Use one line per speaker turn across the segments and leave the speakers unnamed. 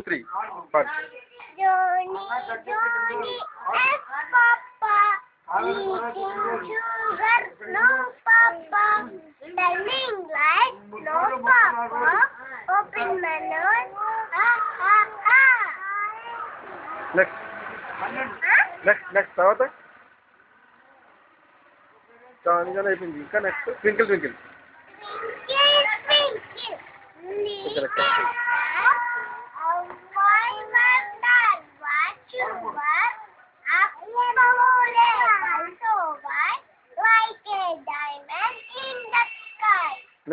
Three. But.
Johnny, S Papa, eating sugar, no Papa, telling lies, no Papa, open my nose, ha ha ha.
Next. Next. తర్వాత Johnny అయిపోయింది. ఇంకా next twinkle twinkle.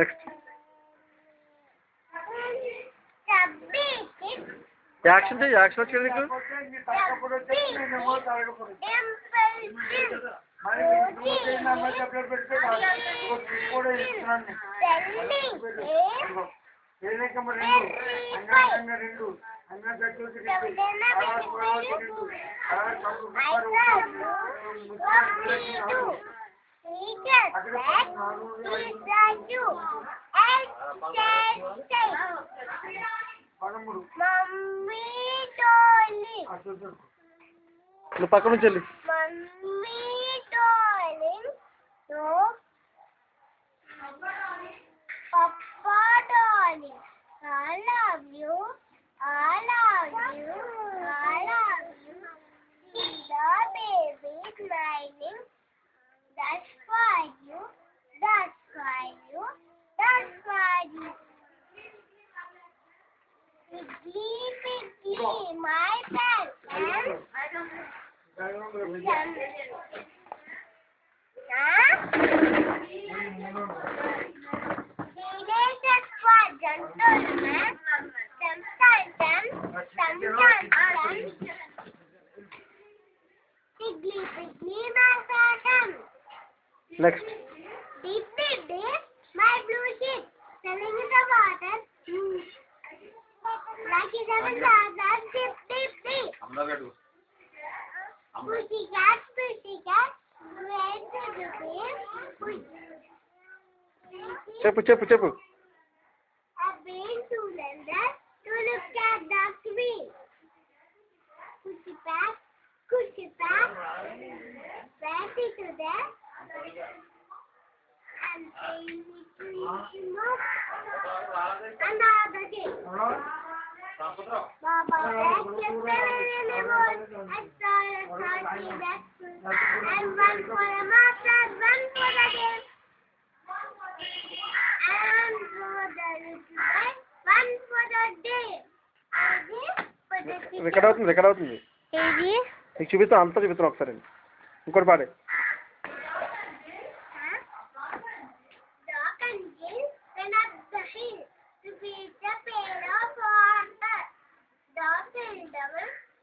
Next. Action say action వచ్చేది నీకు. నువ్వు పక్క నుంచి వెళ్ళి
my pen
Next.
Deep, my blue sheep, selling in the water. Like it seven stars, deep. Pussycat, where to the place?
చెప్పు
I've been to London to look at the queen. Pussycat, where to there? And saying it to him another day. Baba, and one for a master, one for the game, and for the little one for the day.
Record అవుతుంది నీకు చూపిస్తాను అంతా చూపిస్తాను ఒకసారి ఇంకోటి పాడే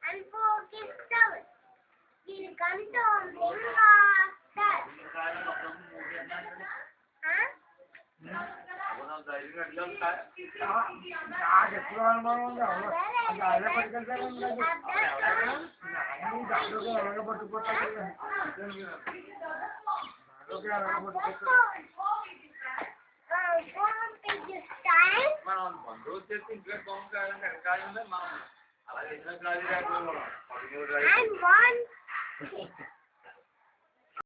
and focus tower. He'll come tumbling faster. And one